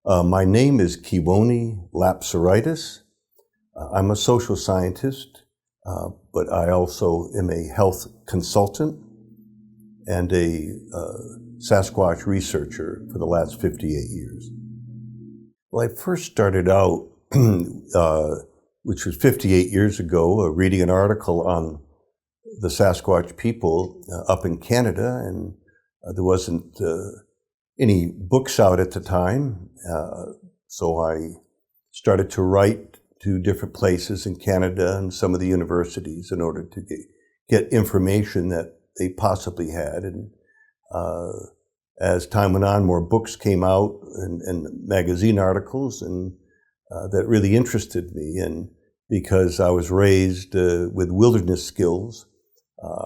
My name is Kewaunee Lapseritis. I'm a social scientist, but I also am a health consultant and a Sasquatch researcher for the last 58 years. Well, I first started out, which was 58 years ago, reading an article on the Sasquatch people up in Canada, and there wasn't any books out at the time, so I started to write to different places in Canada and some of the universities in order to get information that they possibly had. And as time went on, more books came out and magazine articles, and that really interested me. And because I was raised with wilderness skills,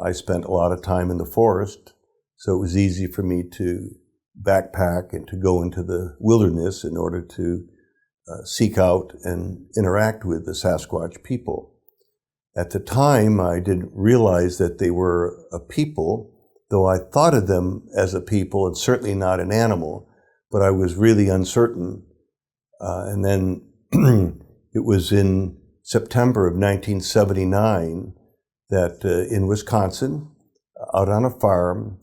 I spent a lot of time in the forest, so it was easy for me to backpack and to go into the wilderness in order to seek out and interact with the Sasquatch people. At the time, I didn't realize that they were a people, though I thought of them as a people and certainly not an animal, but I was really uncertain. And then it was in September of 1979 that in Wisconsin, out on a farm,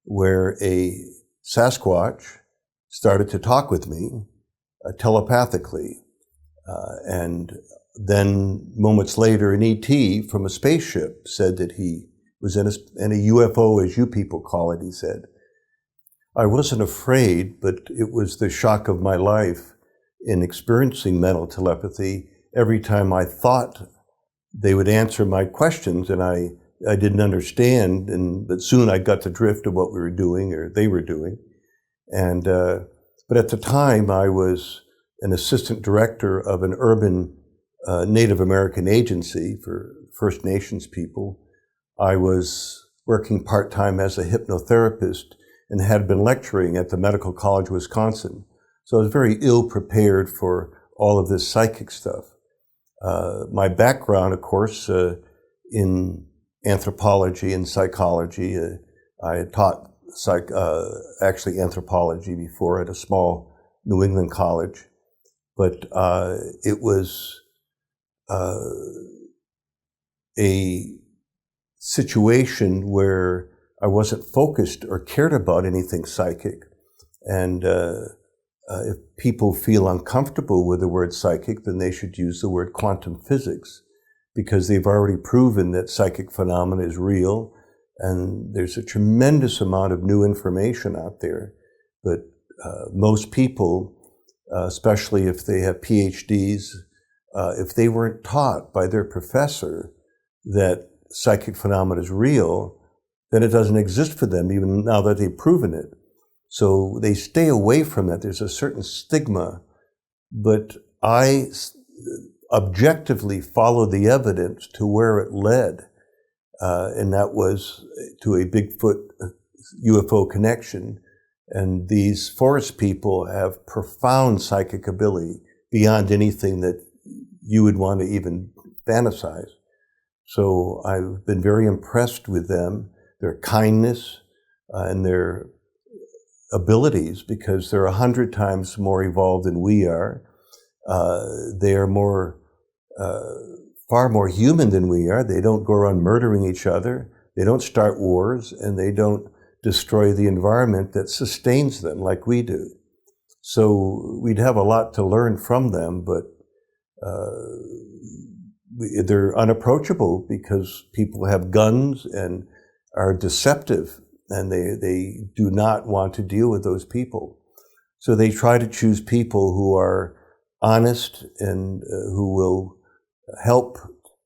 where a Sasquatch started to talk with me telepathically. And then moments later, an ET from a spaceship said that he was in a UFO, as you people call it, he said. I wasn't afraid, but it was the shock of my life in experiencing mental telepathy every time I thought they would answer my questions, and I didn't understand, but soon I got the drift of what we were doing, or they were doing. And but at the time, I was an assistant director of an urban Native American agency for First Nations people. I was working part-time as a hypnotherapist and had been lecturing at the Medical College of Wisconsin. So I was very ill-prepared for all of this psychic stuff. My background, of course, in anthropology and psychology. I had taught actually anthropology before at a small New England college, but it was a situation where I wasn't focused or cared about anything psychic. And if people feel uncomfortable with the word psychic, then they should use the word quantum physics, because they've already proven that psychic phenomena is real, and there's a tremendous amount of new information out there. But most people, especially if they have PhDs, if they weren't taught by their professor that psychic phenomena is real, then it doesn't exist for them, even now that they've proven it. So they stay away from it. There's a certain stigma, but I objectively followed the evidence to where it led, and that was to a Bigfoot UFO connection. And these forest people have profound psychic ability beyond anything that you would want to even fantasize. So I've been very impressed with them, their kindness and their abilities, because they're 100 times more evolved than we are. They are far more human than we are. They don't go around murdering each other. They don't start wars, and they don't destroy the environment that sustains them like we do. So we'd have a lot to learn from them, but they're unapproachable because people have guns and are deceptive, and they do not want to deal with those people. So they try to choose people who are honest and who will help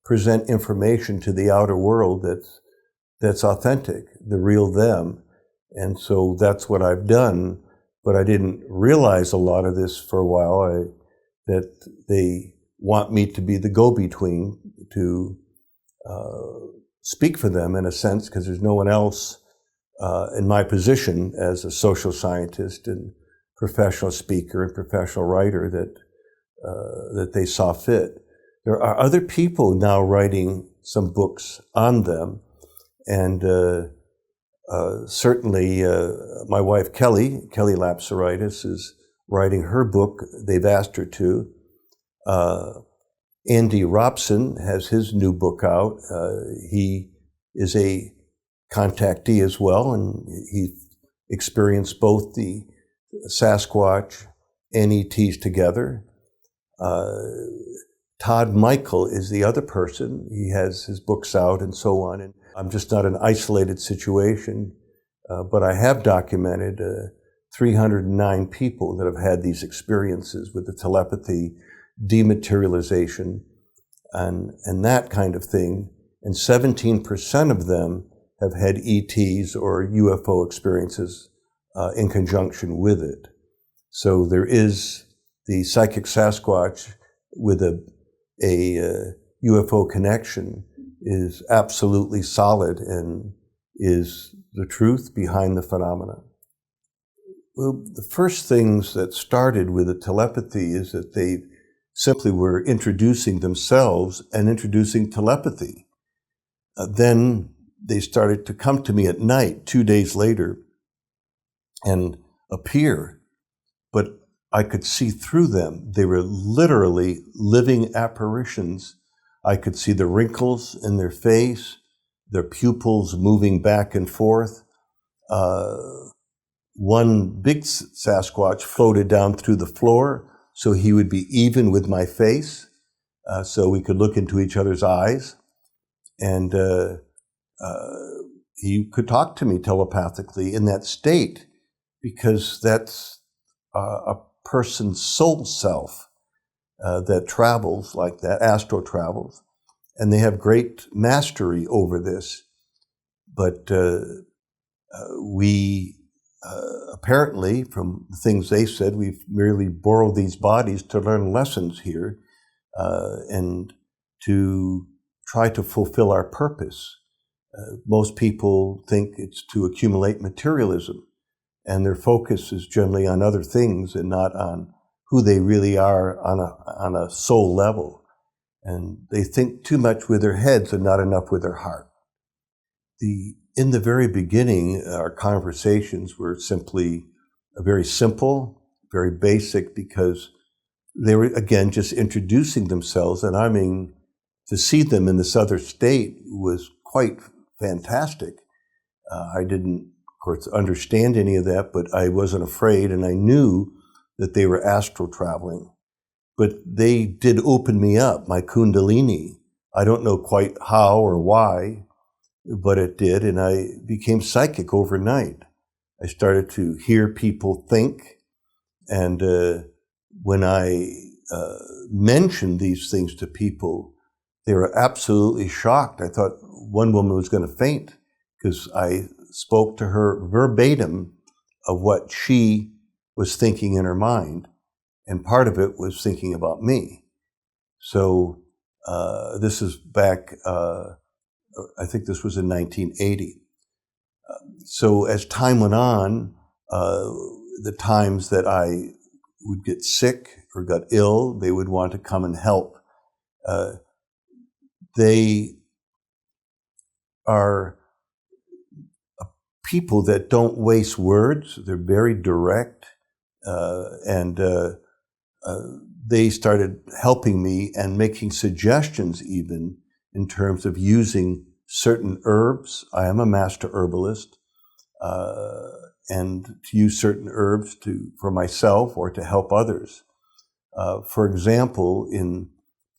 present information to the outer world that's authentic, the real them. And so that's what I've done, but I didn't realize a lot of this for a while, that they want me to be the go-between to speak for them in a sense, because there's no one else in my position as a social scientist and professional speaker and professional writer that they saw fit. There are other people now writing some books on them, and certainly my wife Kelly Lapseritis is writing her book. They've asked her to. Andy Robson has his new book out. He is a contactee as well, and he experienced both the Sasquatch and ETs together. Todd Michael is the other person. He has his books out and so on. And I'm just not an isolated situation, but I have documented 309 people that have had these experiences with the telepathy, dematerialization, and that kind of thing. And 17% of them have had ETs or UFO experiences in conjunction with it. So there is the psychic Sasquatch with a UFO connection is absolutely solid and is the truth behind the phenomena. Well, the first things that started with the telepathy is that they simply were introducing themselves and introducing telepathy. Then they started to come to me at night 2 days later and appear, but I could see through them. They were literally living apparitions. I could see the wrinkles in their face, their pupils moving back and forth. One big Sasquatch floated down through the floor so he would be even with my face, so we could look into each other's eyes. And he could talk to me telepathically in that state, because that's a person's soul self that travels like that, astral travels, and they have great mastery over this. But we apparently, from the things they said, we've merely borrowed these bodies to learn lessons here and to try to fulfill our purpose. Most people think it's to accumulate materialism, and their focus is generally on other things and not on who they really are on a soul level. And they think too much with their heads and not enough with their heart. In the very beginning, our conversations were simply very simple, very basic, because they were, again, just introducing themselves. And I mean, to see them in this other state was quite fantastic. I didn't, of course, understand any of that, but I wasn't afraid, and I knew that they were astral traveling. But they did open me up, my kundalini. I don't know quite how or why, but it did, and I became psychic overnight. I started to hear people think, and when I mentioned these things to people, they were absolutely shocked. I thought one woman was going to faint, because I spoke to her verbatim of what she was thinking in her mind, and part of it was thinking about me. So this is back, I think this was in 1980. So as time went on, the times that I would get sick or got ill, they would want to come and help. They are people that don't waste words. They're very direct, and they started helping me and making suggestions even in terms of using certain herbs. I am a master herbalist, and to use certain herbs for myself or to help others. For example, in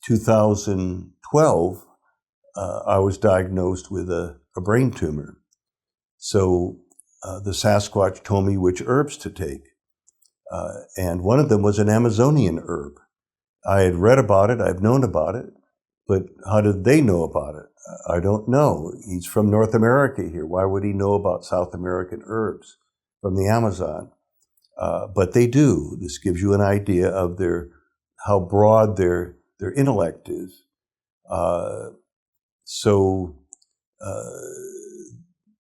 2012, I was diagnosed with a brain tumor. So the Sasquatch told me which herbs to take. And one of them was an Amazonian herb. I had read about it, I've known about it, but how did they know about it? I don't know. He's from North America here. Why would he know about South American herbs from the Amazon? But they do. This gives you an idea of how broad their intellect is.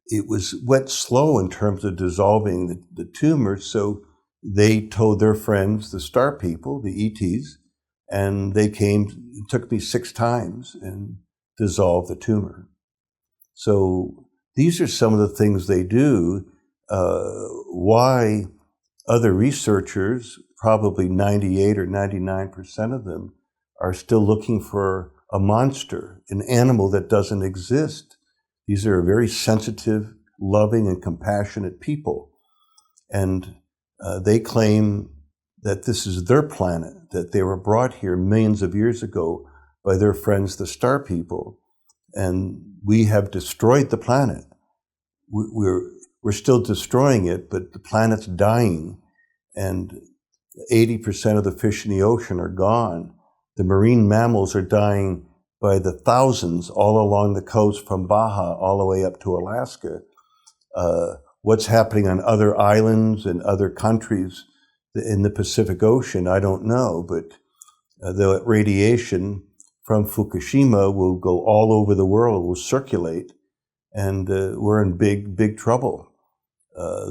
It went slow in terms of dissolving the tumor, so they told their friends, the star people, the ETs, and they came. It took me 6 times and dissolved the tumor. So these are some of the things they do. Why other researchers probably 98 or 99% of them are still looking for a monster, an animal that doesn't exist. These are very sensitive, loving, and compassionate people. And they claim that this is their planet, that they were brought here millions of years ago by their friends, the star people. And we have destroyed the planet. We're still destroying it, but the planet's dying. And 80% of the fish in the ocean are gone. The marine mammals are dying by the thousands all along the coast from Baja all the way up to Alaska. What's happening on other islands and other countries in the Pacific Ocean, I don't know, but the radiation from Fukushima will go all over the world, will circulate, and we're in big, big trouble.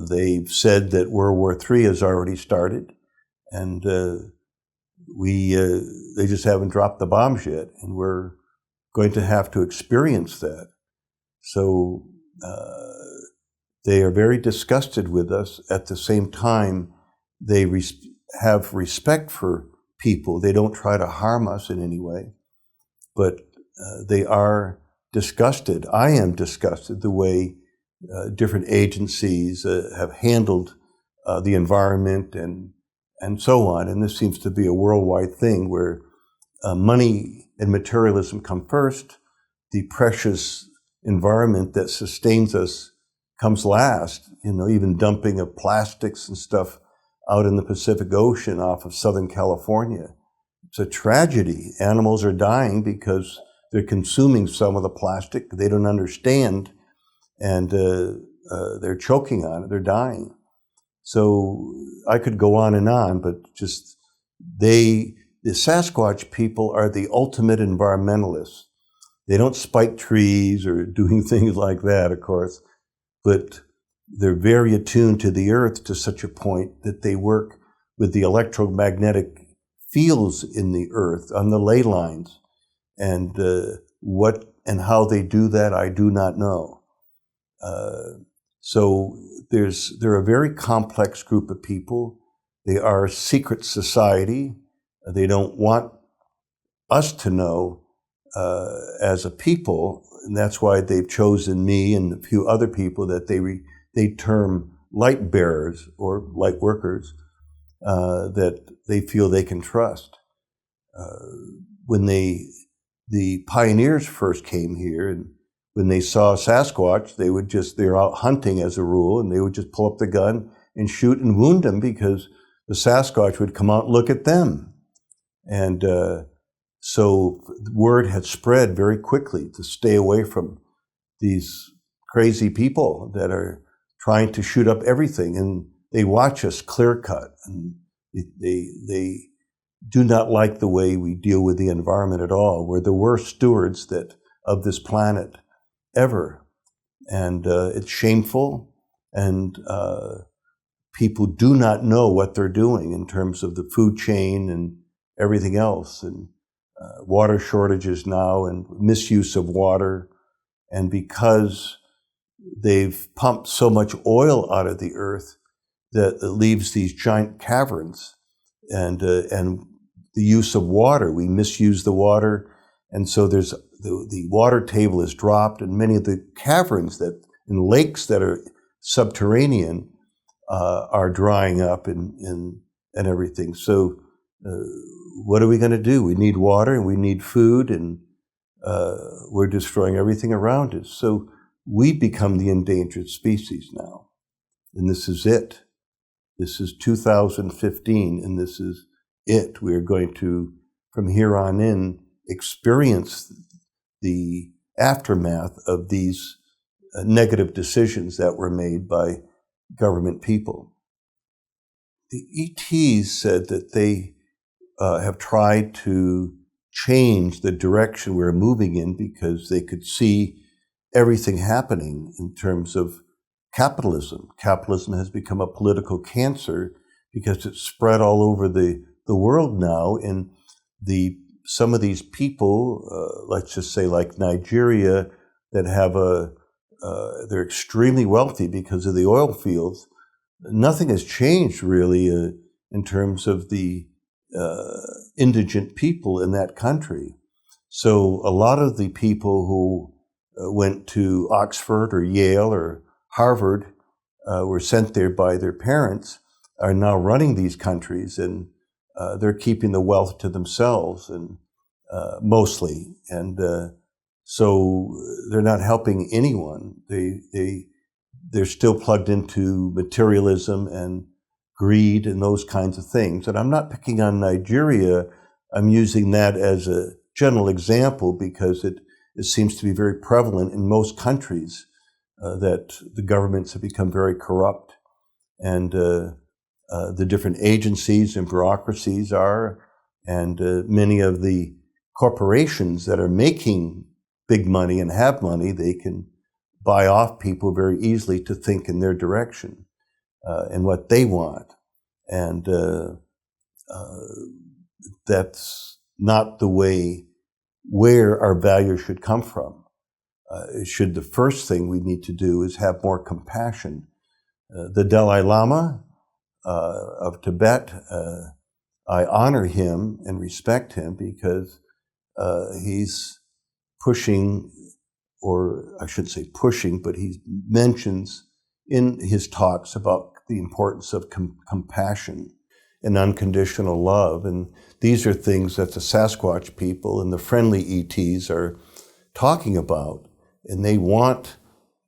They've said that World War III has already started, and they just haven't dropped the bombs yet, and we're going to have to experience that. So they are very disgusted with us. At the same time, they have respect for people. They don't try to harm us in any way, but they are disgusted. I am disgusted the way different agencies have handled the environment and so on. And this seems to be a worldwide thing where money and materialism come first. The precious environment that sustains us comes last. You know, even dumping of plastics and stuff out in the Pacific Ocean off of Southern California. It's a tragedy. Animals are dying because they're consuming some of the plastic they don't understand, and they're choking on it, they're dying. So I could go on, but just the Sasquatch people are the ultimate environmentalists. They don't spike trees or doing things like that, of course, but they're very attuned to the earth to such a point that they work with the electromagnetic fields in the earth on the ley lines. And what and how they do that, I do not know. So they're a very complex group of people. They are a secret society. They don't want us to know as a people, and that's why they've chosen me and a few other people that they term light bearers or light workers that they feel they can trust. When the pioneers first came here, and when they saw Sasquatch, they're out hunting as a rule, and they would just pull up the gun and shoot and wound them because the Sasquatch would come out and look at them. And so word had spread very quickly to stay away from these crazy people that are trying to shoot up everything. And they watch us clear cut, and they do not like the way we deal with the environment at all. We're the worst stewards of this planet ever. And it's shameful, and people do not know what they're doing in terms of the food chain and everything else, and water shortages now and misuse of water. And because they've pumped so much oil out of the earth that it leaves these giant caverns, and the use of water, we misuse the water, and so there's the water table is dropped, and many of the caverns in lakes that are subterranean are drying up and everything. So what are we going to do? We need water and we need food, and we're destroying everything around us. So we become the endangered species now, and this is it. This is 2015, and this is it. We're going to, from here on in, experience the aftermath of these negative decisions that were made by government people. The ETs said that they have tried to change the direction we're moving in because they could see everything happening in terms of capitalism. Capitalism has become a political cancer because it's spread all over the world now, and some of these people, let's just say like Nigeria, that have they're extremely wealthy because of the oil fields. Nothing has changed really in terms of the indigent people in that country. So a lot of the people who went to Oxford or Yale or Harvard were sent there by their parents are now running these countries, and they're keeping the wealth to themselves, and mostly. And so they're not helping anyone. They're still plugged into materialism and greed and those kinds of things. And I'm not picking on Nigeria. I'm using that as a general example because it seems to be very prevalent in most countries that the governments have become very corrupt, and the different agencies and bureaucracies are, and many of the corporations that are making big money and have money, they can buy off people very easily to think in their direction and what they want. And that's not the way where our values should come from. The first thing we need to do is have more compassion. The Dalai Lama of Tibet, I honor him and respect him because he's pushing, or I shouldn't say pushing, but he mentions in his talks about the importance of compassion and unconditional love. And these are things that the Sasquatch people and the friendly ETs are talking about. And they want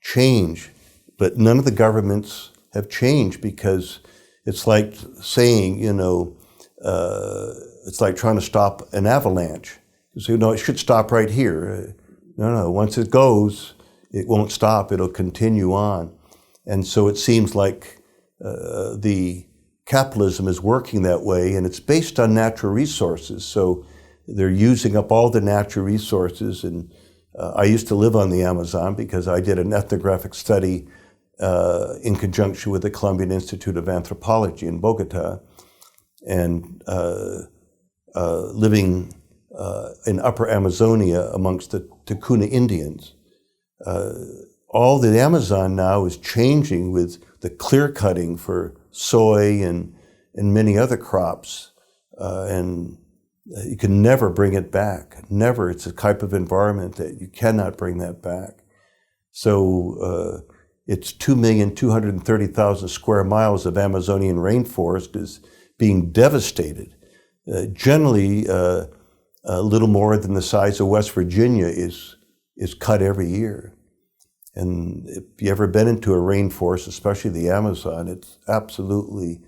change, but none of the governments have changed, because it's like saying, it's like trying to stop an avalanche. You say, no, it should stop right here. No, once it goes, it won't stop, it'll continue on. And so it seems like the capitalism is working that way, and it's based on natural resources. So they're using up all the natural resources. And I used to live on the Amazon because I did an ethnographic study in conjunction with the Colombian Institute of Anthropology in Bogota, and living in Upper Amazonia amongst the Kewaunee Indians. All the Amazon now is changing with the clear cutting for soy and many other crops, and you can never bring it back. Never. It's a type of environment that you cannot bring that back. So it's 2,230,000 square miles of Amazonian rainforest is being devastated. Generally, a little more than the size of West Virginia is cut every year. And if you ever been into a rainforest, especially the Amazon, it's absolutely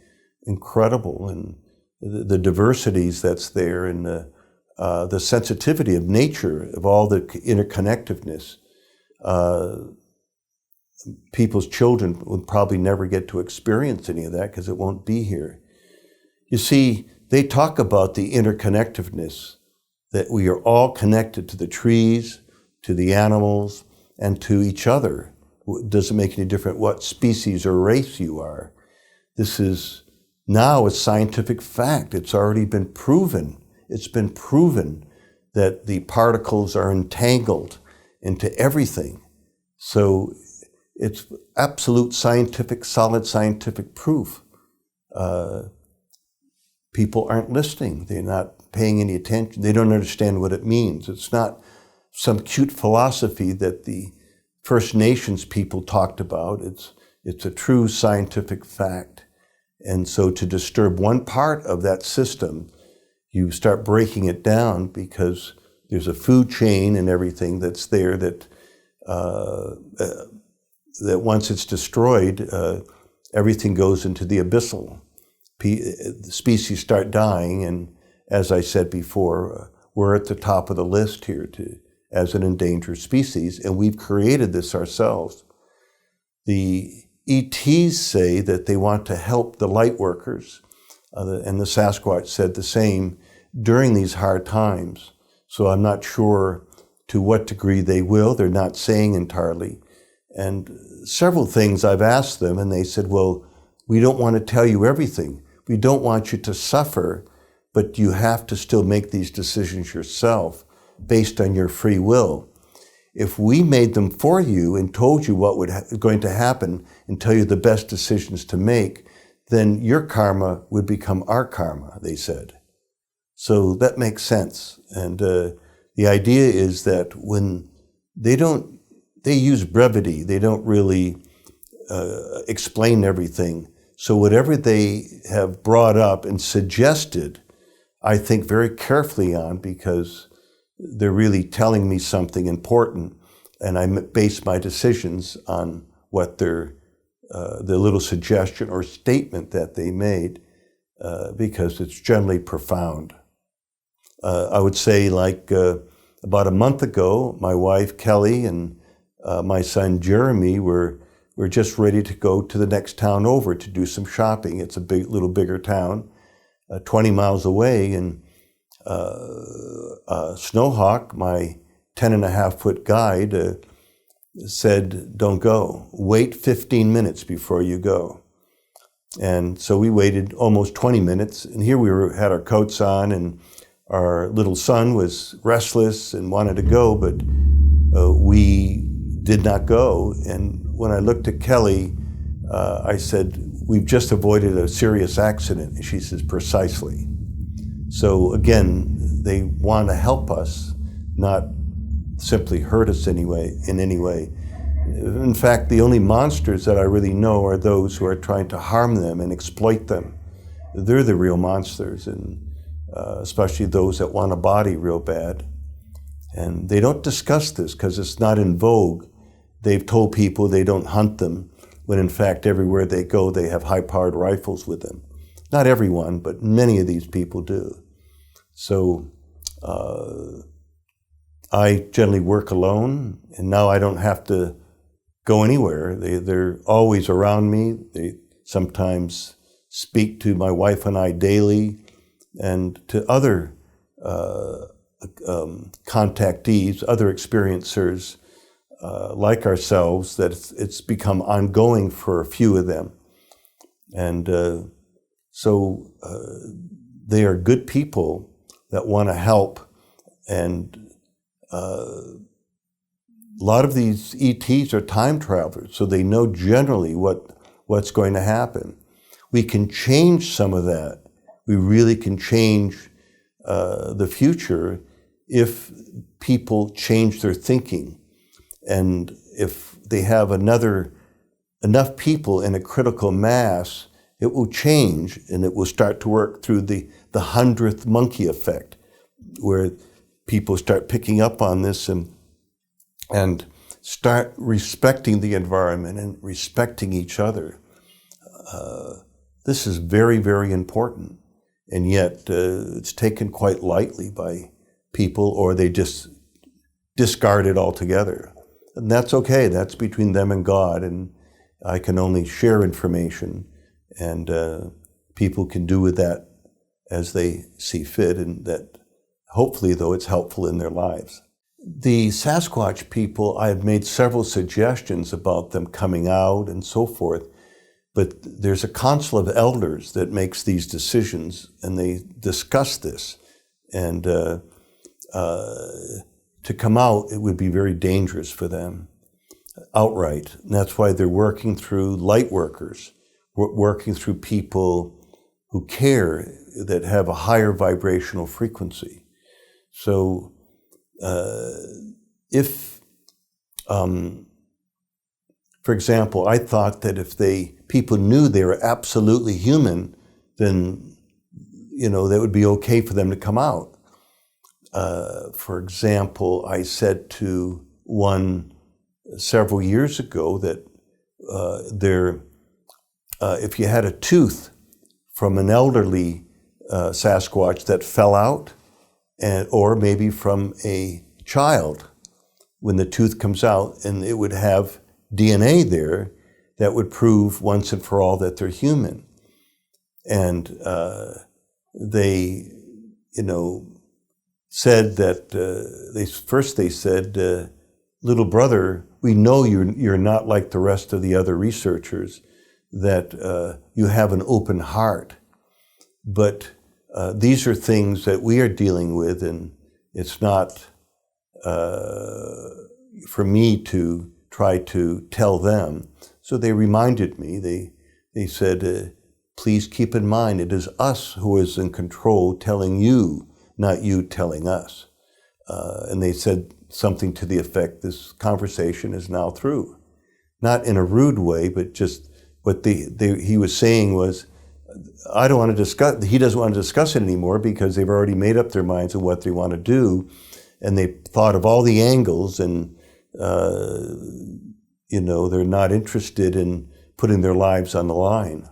incredible. And the diversities that's there, and the sensitivity of nature, of all the interconnectedness. People's children would probably never get to experience any of that because it won't be here. You see, they talk about the interconnectedness, that we are all connected to the trees, to the animals, and to each other. It doesn't make any difference what species or race you are. This is now a scientific fact. It's already been proven. It's been proven that the particles are entangled into everything. So it's absolute scientific, solid scientific proof. People aren't listening. They're not paying any attention. They don't understand what it means. It's not some cute philosophy that the First Nations people talked about. It's a true scientific fact. And so to disturb one part of that system, you start breaking it down, because there's a food chain and everything that's there that once it's destroyed, everything goes into the abyssal. The species start dying, and as I said before, we're at the top of the list here as an endangered species, and we've created this ourselves. The ETs say that they want to help the light workers, and the Sasquatch said the same during these hard times. So I'm not sure to what degree they will. They're not saying entirely. And several things I've asked them, and they said, well, we don't want to tell you everything. We don't want you to suffer, but you have to still make these decisions yourself based on your free will. If we made them for you and told you what was going to happen and tell you the best decisions to make, then your karma would become our karma, they said. So that makes sense. And the idea is that when they use brevity, they don't really explain everything. So whatever they have brought up and suggested, I think very carefully on, because they're really telling me something important, and I base my decisions on what the little suggestion or statement that they made, because it's generally profound. I would say, like about a month ago, my wife Kelly and my son Jeremy were just ready to go to the next town over to do some shopping. It's a little bigger town, 20 miles away, and Snowhawk, my 10.5-foot guide, said, "Don't go. Wait 15 minutes before you go." And so we waited almost 20 minutes, and here we had our coats on, and our little son was restless and wanted to go, but we did not go. And when I looked at Kelly, I said, "We've just avoided a serious accident." And she says, "Precisely." So again, they want to help us, not simply hurt us in any way. In fact, the only monsters that I really know are those who are trying to harm them and exploit them. They're the real monsters, and especially those that want a body real bad. And they don't discuss this because it's not in vogue. They've told people they don't hunt them, when in fact everywhere they go they have high-powered rifles with them. Not everyone, but many of these people do. So I generally work alone, and now I don't have to go anywhere. They're always around me. They sometimes speak to my wife and I daily, and to other contactees, other experiencers like ourselves, that it's become ongoing for a few of them. And so they are good people that want to help. And a lot of these ETs are time travelers, so they know generally what's going to happen. We can change some of that. We really can change the future if people change their thinking. And if they have enough people in a critical mass, it will change, and it will start to work through the 100th monkey effect, where people start picking up on this and start respecting the environment and respecting each other. This is very, very important, and yet it's taken quite lightly by people, or they just discard it altogether. And that's okay. That's between them and God, and I can only share information, and people can do with that as they see fit, and that hopefully, though, it's helpful in their lives. The Sasquatch people, I have made several suggestions about them coming out and so forth, but there's a council of elders that makes these decisions, and they discuss this. And to come out, it would be very dangerous for them outright. And that's why they're working through light workers, working through people who care, that have a higher vibrational frequency. So if, for example, I thought that if people knew they were absolutely human, then, that would be okay for them to come out. For example, I said to one several years ago that if you had a tooth from an elderly Sasquatch that fell out, or maybe from a child, when the tooth comes out, and it would have DNA there that would prove once and for all that they're human. And they, said that, they said, "Little brother, we know you're not like the rest of the other researchers, that you have an open heart. But these are things that we are dealing with, and it's not for me to try to tell them." So they reminded me, they said, please keep in mind it is us who is in control telling you, not you telling us. And they said something to the effect, this conversation is now through. Not in a rude way, but just what he was saying was, I don't want to discuss, he doesn't want to discuss it anymore because they've already made up their minds on what they want to do. And they thought of all the angles and, they're not interested in putting their lives on the line.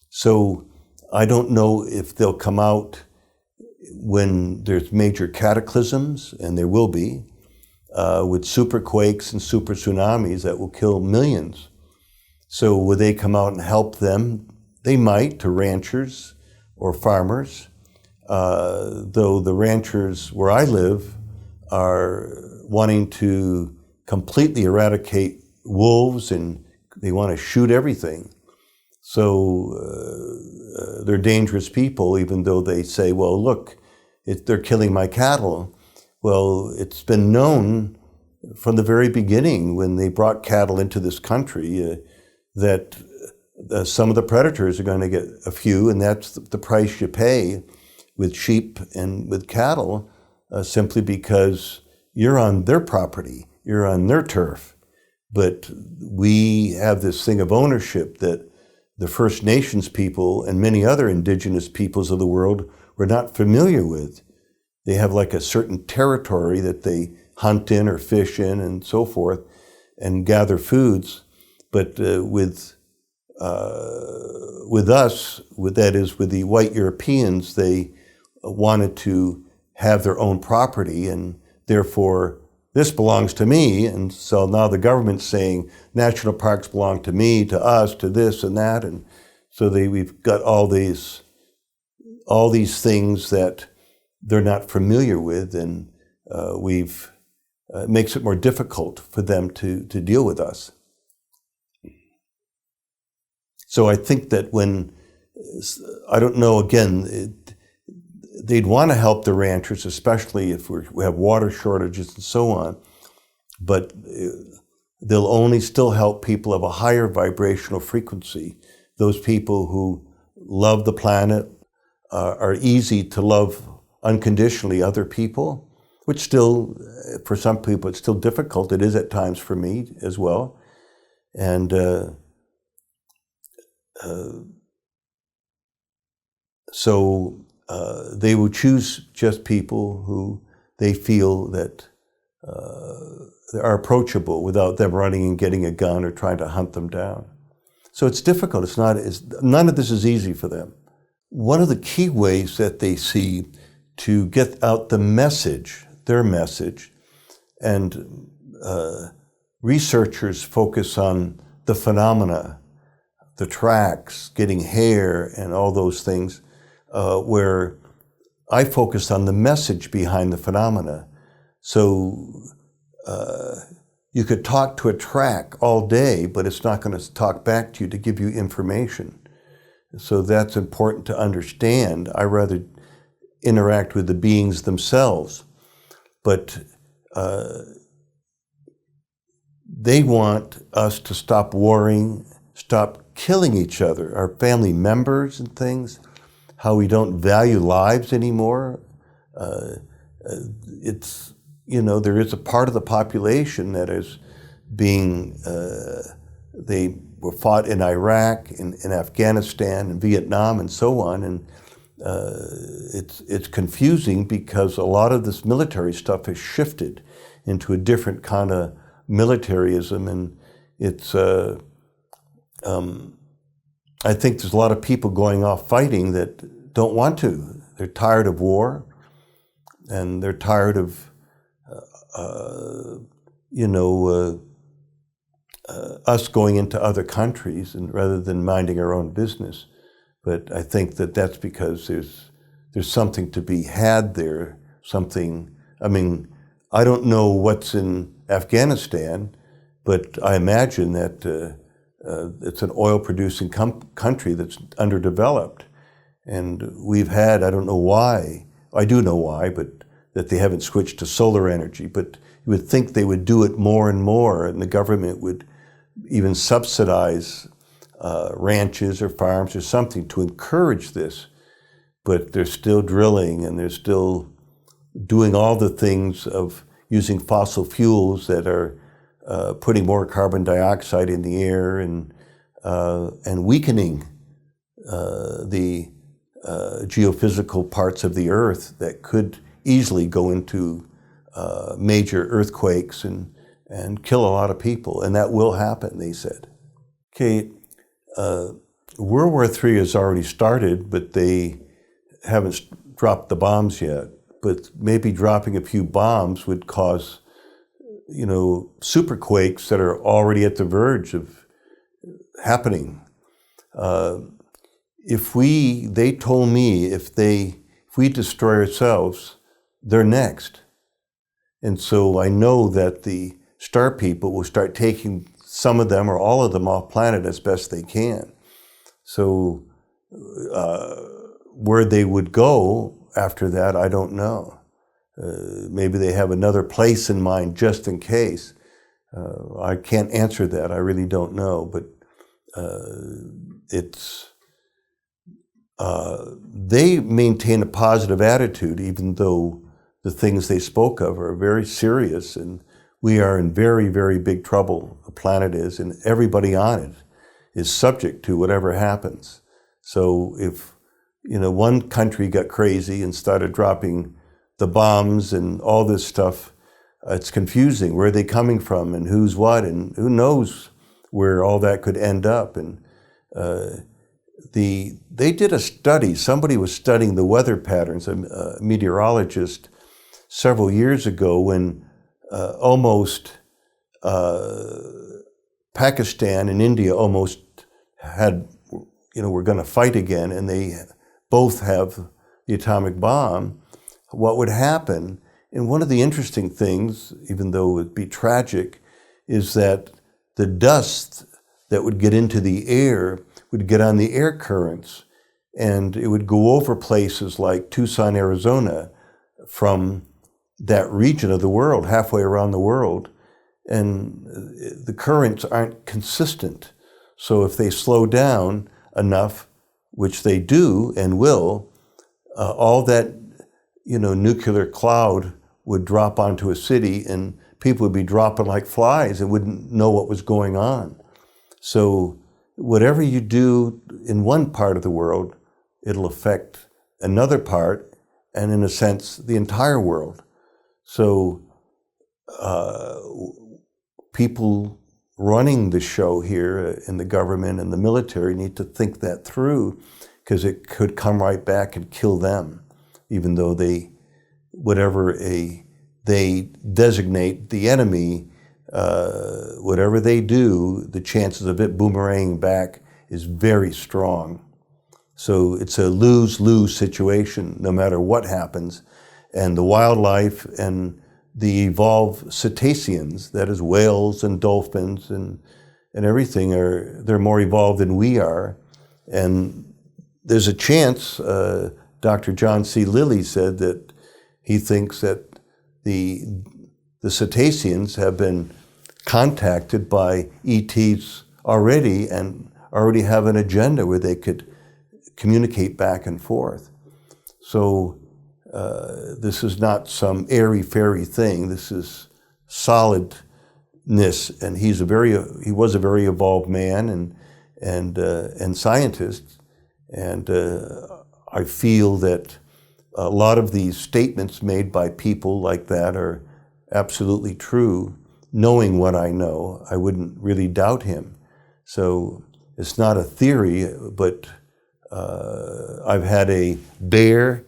So I don't know if they'll come out when there's major cataclysms, and there will be, with super quakes and super tsunamis that will kill millions. So will they come out and help them? They might, to ranchers or farmers, though the ranchers where I live are wanting to completely eradicate wolves, and they want to shoot everything. So they're dangerous people, even though they say, well, look, they're killing my cattle. Well, it's been known from the very beginning when they brought cattle into this country that some of the predators are going to get a few, and that's the price you pay with sheep and with cattle, simply because you're on their property, you're on their turf. But we have this thing of ownership that the First Nations people and many other indigenous peoples of the world were not familiar with. They have like a certain territory that they hunt in or fish in and so forth and gather foods. But with us, that is with the white Europeans, they wanted to have their own property, and therefore this belongs to me. And so now the government's saying national parks belong to me, to us, to this and that. And so we've got all these things that they're not familiar with, and it makes it more difficult for them to deal with us. So I think that I don't know, again, they'd want to help the ranchers, especially if we have water shortages and so on, but they'll only still help people of a higher vibrational frequency. Those people who love the planet, are easy to love unconditionally other people, which still, for some people, it's still difficult. It is at times for me as well. And so they will choose just people who they feel that are approachable without them running and getting a gun or trying to hunt them down. So it's difficult. None of this is easy for them. One of the key ways that they see to get out the message, their message, and researchers focus on the phenomena, the tracks, getting hair, and all those things, where I focus on the message behind the phenomena. So you could talk to a track all day, but it's not going to talk back to you to give you information. So that's important to understand. I rather interact with the beings themselves, but they want us to stop warring, stop killing each other, our family members and things, how we don't value lives anymore. It's, there is a part of the population that is being, they were fought in Iraq, in Afghanistan, and Vietnam, and so on, and it's confusing because a lot of this military stuff has shifted into a different kind of militarism, and it's, I think there's a lot of people going off fighting that don't want to. They're tired of war, and they're tired of, us going into other countries and rather than minding our own business. But I think that that's because there's something to be had there, something, I don't know what's in Afghanistan, but I imagine that it's an oil-producing country that's underdeveloped. And we've had, I don't know why, I do know why, but that they haven't switched to solar energy. But you would think they would do it more and more, and the government would even subsidize ranches or farms or something to encourage this. But they're still drilling, and they're still doing all the things of using fossil fuels that are putting more carbon dioxide in the air and weakening the geophysical parts of the earth that could easily go into major earthquakes and kill a lot of people. And that will happen, they said. Okay, World War III has already started, but they haven't dropped the bombs yet. But maybe dropping a few bombs would cause, superquakes that are already at the verge of happening. They told me if we destroy ourselves, they're next. And so I know that the star people will start taking some of them or all of them off planet as best they can. So where they would go after that, I don't know. Maybe they have another place in mind just in case. I can't answer that. I really don't know. But they maintain a positive attitude, even though the things they spoke of are very serious, and we are in very, very big trouble. The planet is, and everybody on it is subject to whatever happens. So if one country got crazy and started dropping the bombs and all this stuff, it's confusing. Where are they coming from, and who's what, and who knows where all that could end up. And they did a study. Somebody was studying the weather patterns, a meteorologist, several years ago when almost Pakistan and India almost had, were going to fight again, and they both have the atomic bomb. What would happen? And one of the interesting things, even though it would be tragic, is that the dust that would get into the air would get on the air currents, and it would go over places like Tucson, Arizona, from that region of the world, halfway around the world, and the currents aren't consistent. So if they slow down enough, which they do and will, all that nuclear cloud would drop onto a city, and people would be dropping like flies and wouldn't know what was going on. So whatever you do in one part of the world, it'll affect another part, and in a sense, the entire world. So people running the show here in the government and the military need to think that through, because it could come right back and kill them, even though they designate the enemy, whatever they do, the chances of it boomeranging back is very strong. So it's a lose-lose situation no matter what happens. And the wildlife and the evolved cetaceans, that is whales and dolphins and everything, they're more evolved than we are. And there's a chance, Dr. John C. Lilly said that he thinks that the cetaceans have been contacted by ETs already and already have an agenda where they could communicate back and forth. So this is not some airy-fairy thing. This is solidness, and he was a very evolved man and scientist. And I feel that a lot of these statements made by people like that are absolutely true. Knowing what I know, I wouldn't really doubt him. So it's not a theory, but I've had a bear,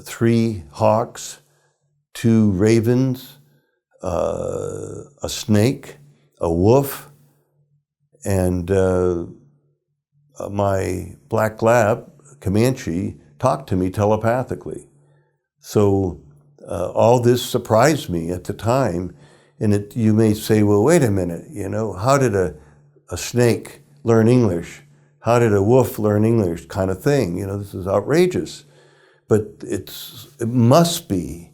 3 hawks, 2 ravens, a snake, a wolf, and my black lab, Comanche, talked to me telepathically. So all this surprised me at the time. And you may say, well, wait a minute, how did a snake learn English? How did a wolf learn English, kind of thing? This is outrageous. But it must be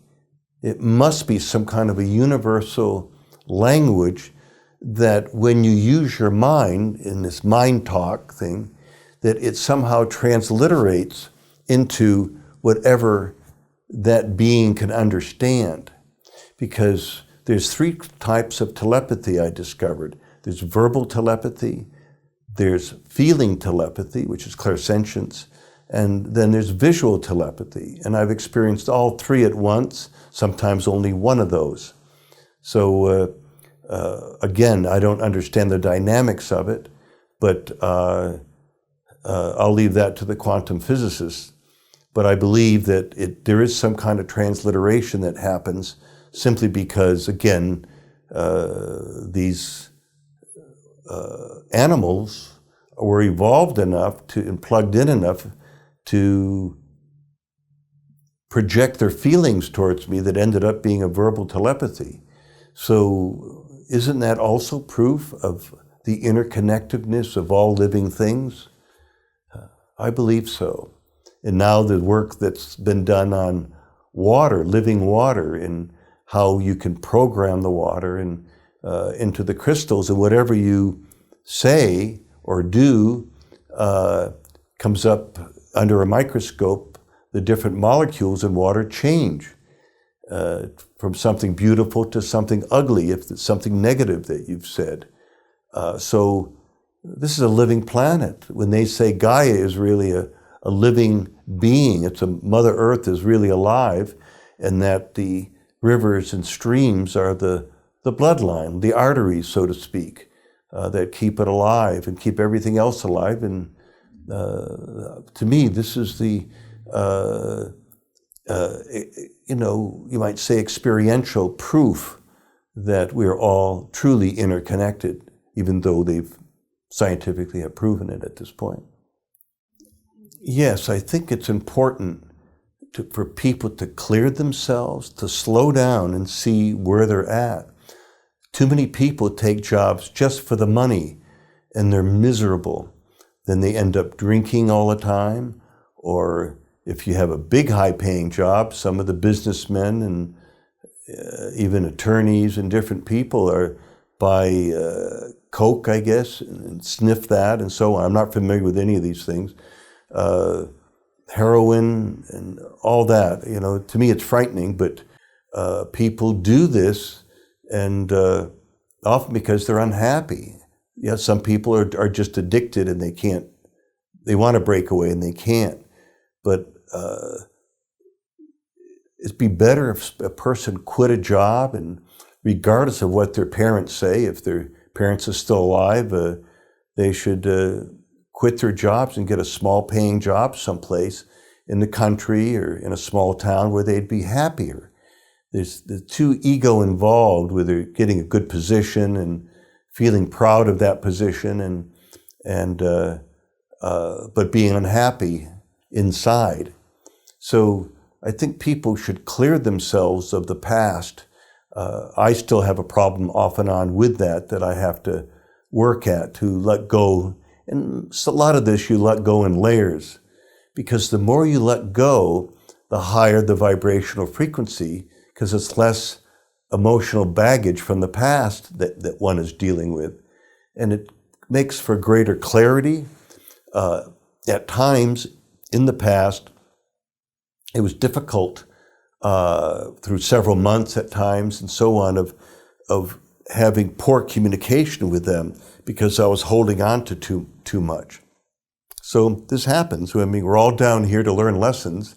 some kind of a universal language that when you use your mind in this mind talk thing, that it somehow transliterates into whatever that being can understand. Because there's 3 types of telepathy I discovered. There's verbal telepathy, there's feeling telepathy, which is clairsentience, and then there's visual telepathy. And I've experienced all 3 at once, sometimes only one of those. So again, I don't understand the dynamics of it, but I'll leave that to the quantum physicists. But I believe that there is some kind of transliteration that happens simply because, again, these animals were evolved enough and plugged in enough to project their feelings towards me that ended up being a verbal telepathy. So isn't that also proof of the interconnectedness of all living things? I believe so. And now the work that's been done on water, living water, and how you can program the water and into the crystals, and whatever you say or do comes up under a microscope. The different molecules in water change from something beautiful to something ugly, if it's something negative that you've said. So this is a living planet. When they say Gaia is really a living being, it's a Mother Earth is really alive, and that the rivers and streams are the bloodline, the arteries, so to speak, that keep it alive and keep everything else alive. And to me, this is the, you might say, experiential proof that we're all truly interconnected, even though they've scientifically have proven it at this point. Yes, I think it's important for people to clear themselves, to slow down and see where they're at. Too many people take jobs just for the money, and they're miserable. Then they end up drinking all the time, or if you have a big high-paying job, some of the businessmen and even attorneys and different people are buy coke, I guess, and sniff that and so on. I'm not familiar with any of these things. Heroin and all that, to me it's frightening, but people do this, and often because they're unhappy. Yeah, some people are just addicted and they want to break away and they can't. But it'd be better if a person quit a job, and regardless of what their parents say, if their parents are still alive, they should quit their jobs and get a small paying job someplace in the country or in a small town where they'd be happier. There's too ego involved with getting a good position and feeling proud of that position but being unhappy inside. So I think people should clear themselves of the past. I still have a problem off and on with that I have to work at, to let go. And a lot of this you let go in layers, because the more you let go, the higher the vibrational frequency, because it's less emotional baggage from the past that one is dealing with. And it makes for greater clarity. At times in the past, it was difficult through several months at times and so on of having poor communication with them because I was holding on to too much. So this happens. I mean, we're all down here to learn lessons.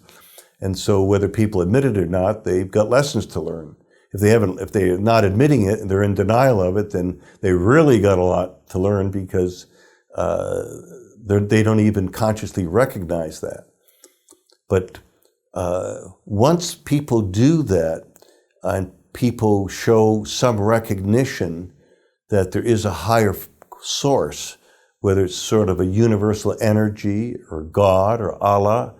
And so whether people admit it or not, they've got lessons to learn. If they're not admitting it and they're in denial of it, then they really got a lot to learn, because they don't even consciously recognize that. But once people do that, and people show some recognition that there is a higher source, whether it's sort of a universal energy or God or Allah,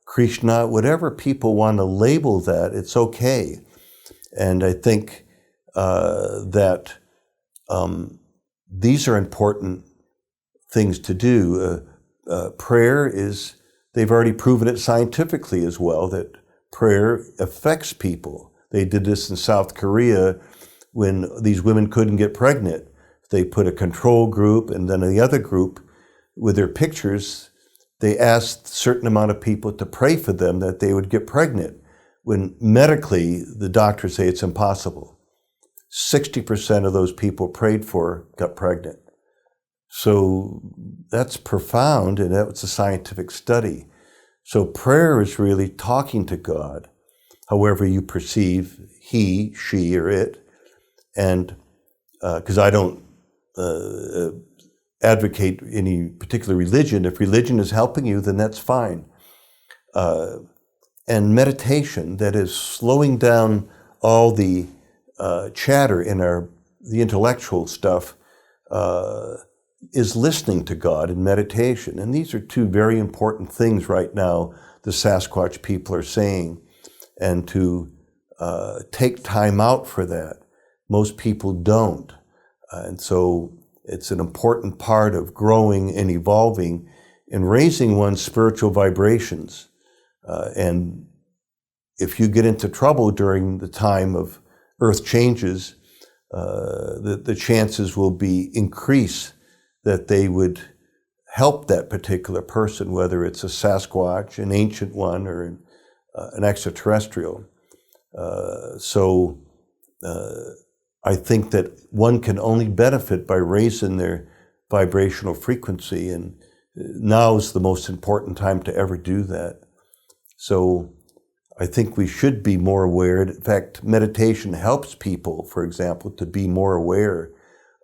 Krishna, whatever people want to label that, it's okay. And I think that these are important things to do. Prayer is, they've already proven it scientifically as well, that prayer affects people. They did this in South Korea when these women couldn't get pregnant. They put a control group, and then the other group, with their pictures, they asked a certain amount of people to pray for them that they would get pregnant, when medically the doctors say it's impossible. 60% of those people prayed for got pregnant. So that's profound, and that was a scientific study. So prayer is really talking to God, however you perceive he, she, or it. And because I don't advocate any particular religion. If religion is helping you, then that's fine. And meditation, that is slowing down all the chatter in the intellectual stuff, is listening to God in meditation. And these are two very important things right now the Sasquatch people are saying. And to take time out for that. Most people don't. And so it's an important part of growing and evolving and raising one's spiritual vibrations. And if you get into trouble during the time of earth changes, the chances will be increased that they would help that particular person, whether it's a Sasquatch, an ancient one, or an extraterrestrial. So I think that one can only benefit by raising their vibrational frequency, and now is the most important time to ever do that. So I think we should be more aware. In fact, meditation helps people, for example, to be more aware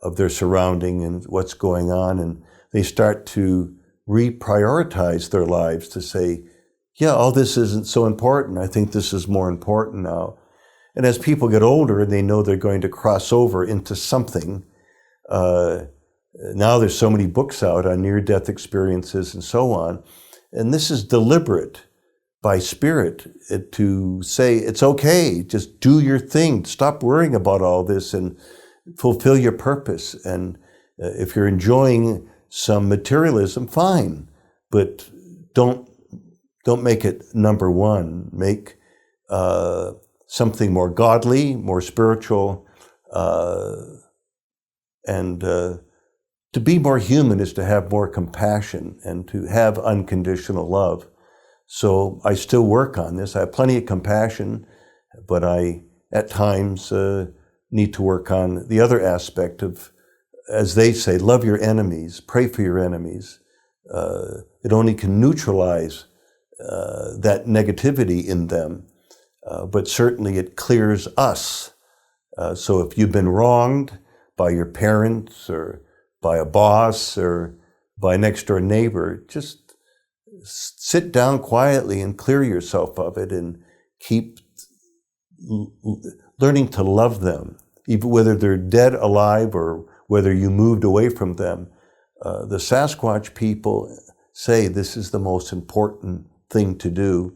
of their surrounding and what's going on, and they start to reprioritize their lives to say, yeah, all this isn't so important. I think this is more important now. And as people get older and they know they're going to cross over into something, now there's so many books out on near-death experiences and so on. And this is deliberate by spirit to say, it's okay, just do your thing. Stop worrying about all this and fulfill your purpose. And if you're enjoying some materialism, fine, but don't make it number one. Make something more godly, more spiritual, and to be more human is to have more compassion and to have unconditional love. So I still work on this. I have plenty of compassion, but I, at times, need to work on the other aspect of, as they say, love your enemies, pray for your enemies. It only can neutralize that negativity in them, but certainly it clears us. So if you've been wronged by your parents or by a boss or by a next door neighbor, just sit down quietly and clear yourself of it and keep learning to love them, even whether they're dead, alive, or whether you moved away from them. The Sasquatch people say this is the most important thing to do,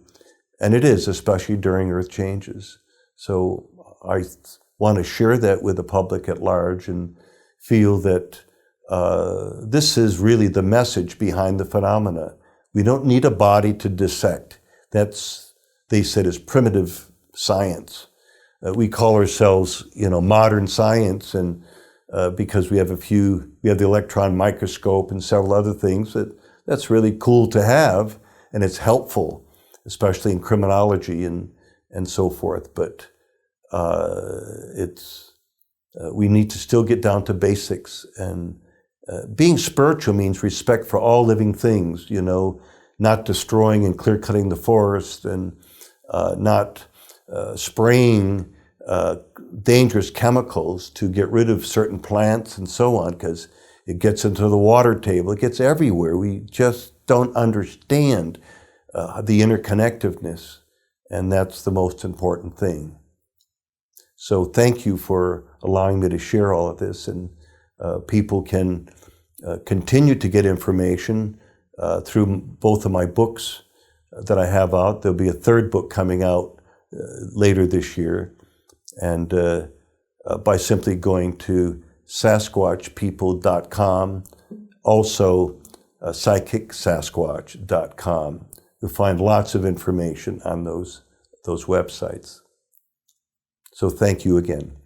and it is, especially during earth changes. So I want to share that with the public at large and feel that this is really the message behind the phenomena. We don't need a body to dissect. That's, they said, is primitive science. We call ourselves, modern science, and because we have the electron microscope and several other things that's really cool to have, and it's helpful, especially in criminology and so forth. But we need to still get down to basics. And being spiritual means respect for all living things, not destroying and clear-cutting the forest, and not spraying dangerous chemicals to get rid of certain plants and so on, because it gets into the water table, it gets everywhere. We just don't understand the interconnectedness, and that's the most important thing. So thank you for allowing me to share all of this, and people can continue to get information through both of my books that I have out. There'll be a third book coming out later this year, and by simply going to sasquatchpeople.com, also psychicsasquatch.com. You'll find lots of information on those websites. So thank you again.